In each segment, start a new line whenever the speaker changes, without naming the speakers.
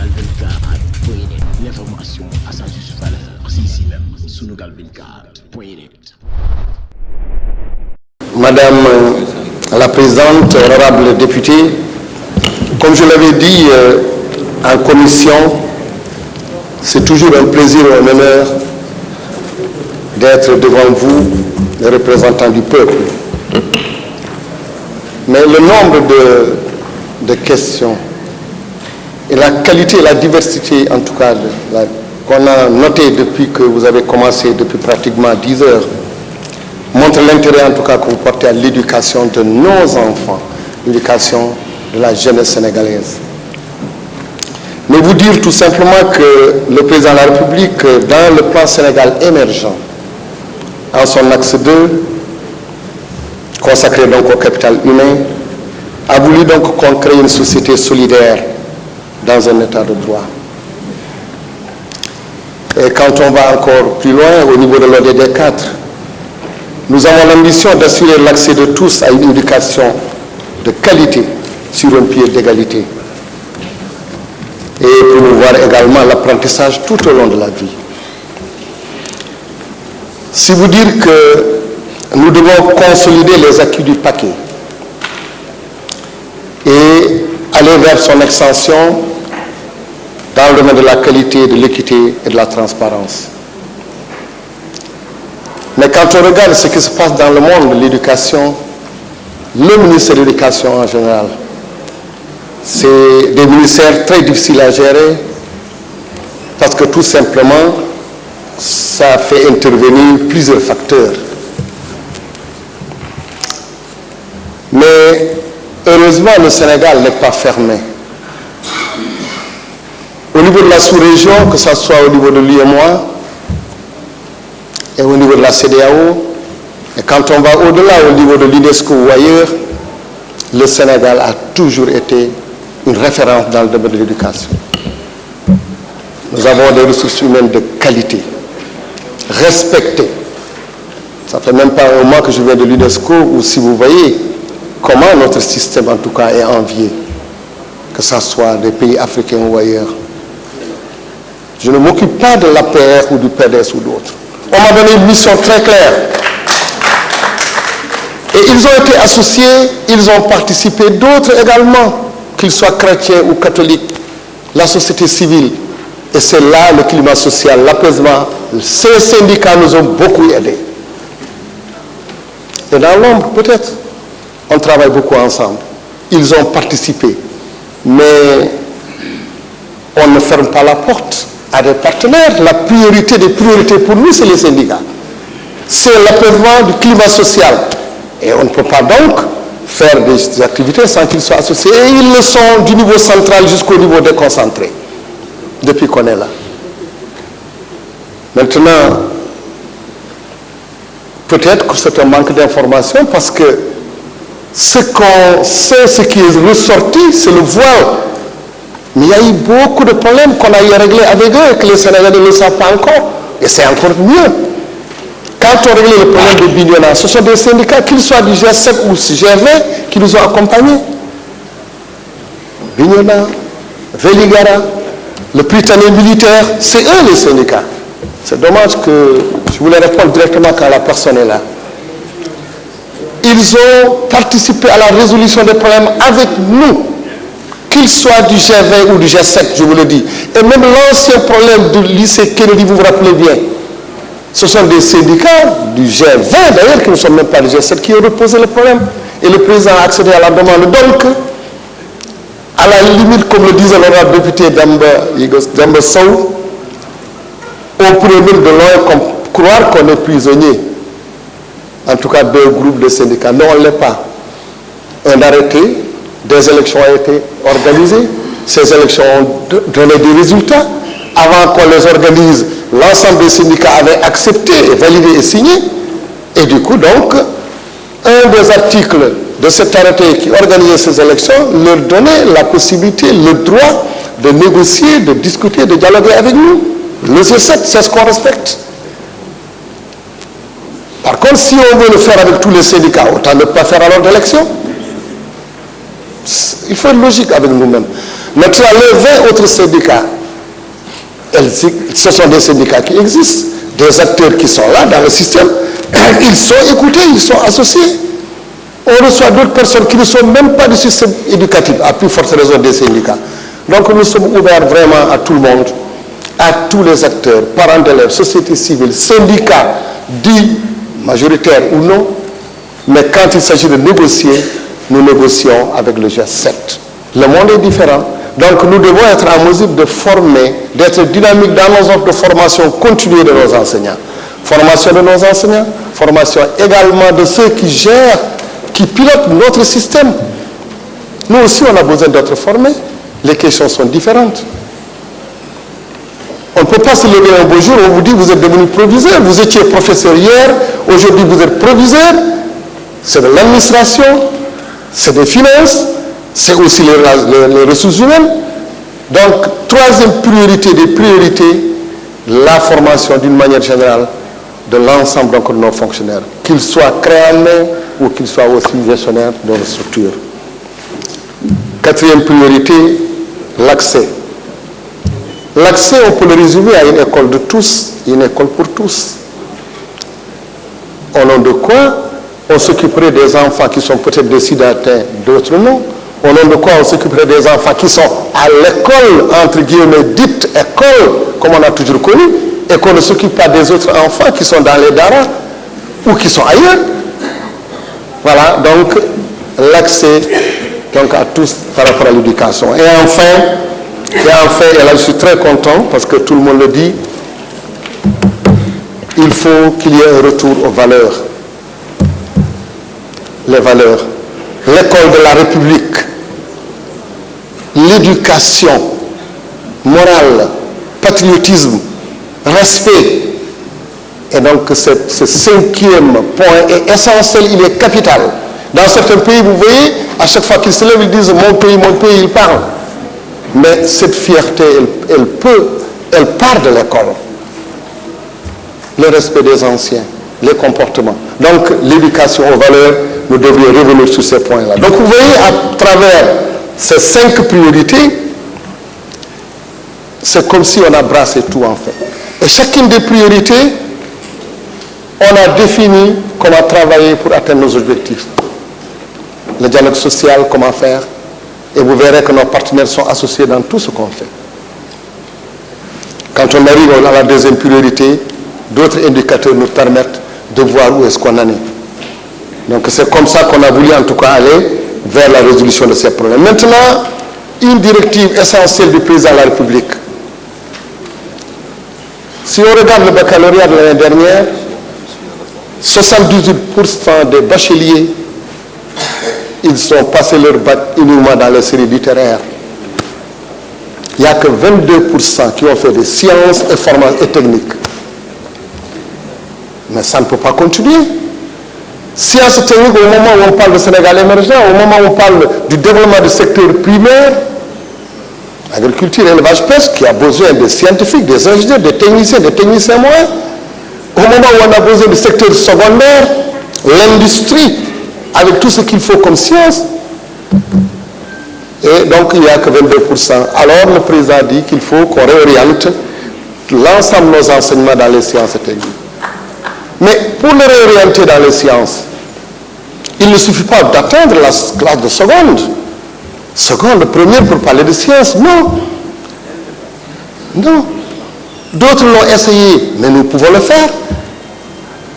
Sunugal 24.net. L'information à sa juste valeur. C'est ici même. Sunugal 24.net.
Madame la Présidente, honorable députée, comme je l'avais dit en commission, c'est toujours un plaisir et un honneur d'être devant vous, les représentants du peuple. Mais le nombre de questions et la qualité et la diversité, en tout cas, qu'on a noté depuis que vous avez commencé, depuis pratiquement 10 heures, montre l'intérêt, en tout cas, que vous portez à l'éducation de nos enfants, l'éducation de la jeunesse sénégalaise. Mais vous dire tout simplement que le président de la République, dans le plan Sénégal émergent, en son axe 2, consacré donc au capital humain, a voulu donc qu'on crée une société solidaire dans un état de droit. Et quand on va encore plus loin, au niveau de l'ODD 4, nous avons l'ambition d'assurer l'accès de tous à une éducation de qualité sur un pied d'égalité et promouvoir également l'apprentissage tout au long de la vie. Si vous dire que nous devons consolider les acquis du paquet et aller vers son extension dans le domaine de la qualité, de l'équité et de la transparence. Mais quand on regarde ce qui se passe dans le monde de l'éducation, le ministère de l'Éducation en général, c'est des ministères très difficiles à gérer parce que tout simplement, ça fait intervenir plusieurs facteurs. Mais heureusement, le Sénégal n'est pas fermé. Au niveau de la sous-région, que ce soit au niveau de l'UEMOA et au niveau de la CEDEAO, et quand on va au-delà, au niveau de l'UNESCO ou ailleurs, le Sénégal a toujours été une référence dans le domaine de l'éducation. Nous avons des ressources humaines de qualité, respectées. Ça fait même pas un mois que je viens de l'UNESCO, où si vous voyez comment notre système en tout cas est envié, que ce soit des pays africains ou ailleurs. Je ne m'occupe pas de l'APR ou du PDS ou d'autres. On m'a donné une mission très claire. Et ils ont été associés, ils ont participé, d'autres également, qu'ils soient chrétiens ou catholiques, la société civile. Et c'est là le climat social, l'apaisement. Ces syndicats nous ont beaucoup aidés. Et dans l'ombre, peut-être, on travaille beaucoup ensemble. Ils ont participé. Mais on ne ferme pas la porte à des partenaires. La priorité des priorités pour nous, c'est les syndicats. C'est l'apaisement du climat social. Et on ne peut pas donc faire des activités sans qu'ils soient associés. Et ils le sont du niveau central jusqu'au niveau déconcentré, depuis qu'on est là. Maintenant, peut-être que c'est un manque d'information parce que ce qu'on sait, ce qui est ressorti, c'est le voile. Mais il y a eu beaucoup de problèmes qu'on a eu à régler avec eux et que les Sénégalais ne le savent pas encore. Et c'est encore mieux. Quand on réglait le problème de Bignona, ce sont des syndicats, qu'ils soient du G7 ou du G20, qui nous ont accompagnés. Bignona, Véligara, le Prytanée militaire, c'est eux les syndicats. C'est dommage que je voulais répondre directement quand la personne est là. Ils ont participé à la résolution des problèmes avec nous, qu'ils soient du G20 ou du G7, je vous le dis. Et même l'ancien problème du lycée Kennedy, vous vous rappelez bien, ce sont des syndicats du G20 d'ailleurs, qui ne sont même pas du G7, qui ont reposé le problème. Et le président a accédé à la demande. Donc, à la limite, comme le disait l'honorable député Damba Sow, on pourrait même de loin croire qu'on est prisonnier. En tout cas, deux groupes de syndicats. Non, on ne l'est pas. Un arrêté, des élections ont été organisées. Ces élections ont donné des résultats. Avant qu'on les organise, l'ensemble des syndicats avaient accepté, validé et signé. Et du coup, donc, un des articles de cet arrêté qui organisait ces élections leur donnait la possibilité, le droit de négocier, de discuter, de dialoguer avec nous. Le G7, c'est ce qu'on respecte. Par contre, si on veut le faire avec tous les syndicats, autant ne pas faire alors d'élection. Il faut être logique avec nous-mêmes. Maintenant, les 20 autres syndicats, ce sont des syndicats qui existent, des acteurs qui sont là dans le système, ils sont écoutés, ils sont associés. On reçoit d'autres personnes qui ne sont même pas du système éducatif, à plus forte raison des syndicats. Donc nous sommes ouverts vraiment à tout le monde, à tous les acteurs, parents d'élèves, société civile, syndicats, dits majoritaires ou non, mais quand il s'agit de négocier, nous négocions avec le G7. Le monde est différent, donc nous devons être en mesure de former, d'être dynamiques dans nos offres de formation continue de nos enseignants. Formation de nos enseignants, formation également de ceux qui gèrent, qui pilotent notre système. Nous aussi, on a besoin d'être formés. Les questions sont différentes. On ne peut pas se lever un beau jour, on vous dit vous êtes devenu proviseur, vous étiez professeur hier, aujourd'hui vous êtes proviseur. C'est de l'administration, c'est des finances, c'est aussi les ressources humaines. Donc, troisième priorité des priorités, la formation d'une manière générale de l'ensemble de nos fonctionnaires, qu'ils soient créateurs ou qu'ils soient aussi gestionnaires de nos structures. Quatrième priorité, l'accès. L'accès, on peut le résumer à une école de tous, une école pour tous. Au nom de quoi on s'occuperait des enfants qui sont peut-être destinataires, d'autres non. Au nom de quoi on s'occuperait des enfants qui sont à l'école, entre guillemets, dite école, comme on a toujours connu, et qu'on ne s'occupe pas des autres enfants qui sont dans les daras ou qui sont ailleurs. Voilà, donc l'accès donc, à tous par rapport à l'éducation. Et enfin, et là je suis très content parce que tout le monde le dit, il faut qu'il y ait un retour aux valeurs. Les valeurs. L'école de la République, l'éducation morale, patriotisme, respect. Et donc ce cinquième point est essentiel, il est capital. Dans certains pays, vous voyez, à chaque fois qu'ils se lèvent, ils disent mon pays, ils parlent. Mais cette fierté, elle part de l'école. Le respect des anciens, les comportements. Donc l'éducation aux valeurs, nous devrions revenir sur ces points-là. Donc vous voyez, à travers ces 5 priorités, c'est comme si on a brassé tout en fait. Et chacune des priorités, on a défini comment travailler pour atteindre nos objectifs. Le dialogue social, comment faire. Et vous verrez que nos partenaires sont associés dans tout ce qu'on fait. Quand on arrive à la deuxième priorité, d'autres indicateurs nous permettent de voir où est-ce qu'on en est. Donc c'est comme ça qu'on a voulu en tout cas aller vers la résolution de ces problèmes. Maintenant, une directive essentielle du président de la République. Si on regarde le baccalauréat de l'année dernière, 78% des bacheliers, ils sont passés leur bac uniquement dans les séries littéraires. Il n'y a que 22% qui ont fait des sciences et techniques. Mais ça ne peut pas continuer. Sciences et techniques, au moment où on parle de Sénégal émergent, au moment où on parle du développement du secteur primaire, agriculture, élevage, pêche, qui a besoin des scientifiques, des ingénieurs, des techniciens moyens. Au moment où on a besoin du secteur secondaire, l'industrie, avec tout ce qu'il faut comme science. Et donc, il n'y a que 22%. Alors, le président dit qu'il faut qu'on réoriente l'ensemble de nos enseignements dans les sciences et techniques. Mais pour le réorienter dans les sciences, il ne suffit pas d'atteindre la classe de seconde, première pour parler de sciences. Non. Non. D'autres l'ont essayé, mais nous pouvons le faire.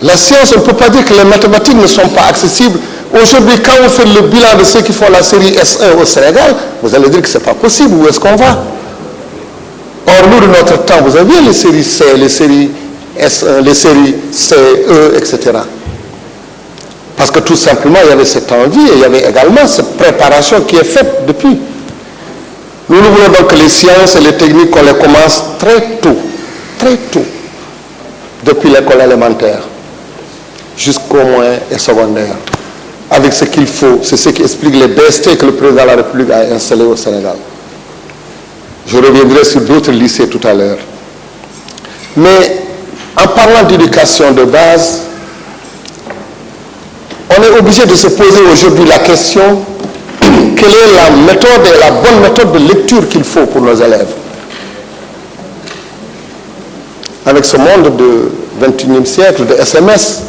La science, on ne peut pas dire que les mathématiques ne sont pas accessibles. Aujourd'hui, quand vous faites le bilan de ceux qui font la série S1 au Sénégal, vous allez dire que ce n'est pas possible. Où est-ce qu'on va? Or, nous, de notre temps, vous aviez les séries C, les séries S1, les séries C, E, etc. Parce que tout simplement, il y avait cette envie et il y avait également cette préparation qui est faite depuis. Nous voulons donc que les sciences et les techniques, qu'on les commence très tôt, depuis l'école élémentaire, jusqu'au moyen et secondaire, avec ce qu'il faut. C'est ce qui explique les BST que le président de la République a installés au Sénégal. Je reviendrai sur d'autres lycées tout à l'heure. Mais en parlant d'éducation de base, on est obligé de se poser aujourd'hui la question, quelle est la méthode et la bonne méthode de lecture qu'il faut pour nos élèves. Avec ce monde du XXIe siècle, de SMS,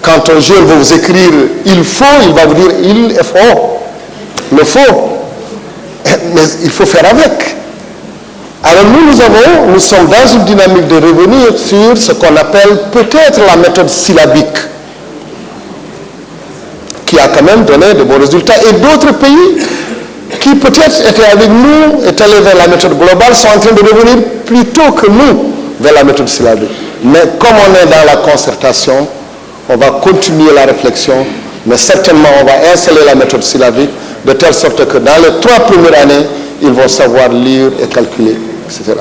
quand un jeune va vous écrire « il faut », il va vous dire « il est faux », le faux. Mais il faut faire avec. Alors nous sommes dans une dynamique de revenir sur ce qu'on appelle peut-être la méthode syllabique, qui a quand même donné de bons résultats. Et d'autres pays qui peut-être étaient avec nous, étaient allés vers la méthode globale, sont en train de revenir plus tôt que nous vers la méthode syllabique. Mais comme on est dans la concertation, on va continuer la réflexion, mais certainement on va installer la méthode syllabique de telle sorte que dans les 3 premières années, ils vont savoir lire et calculer, etc.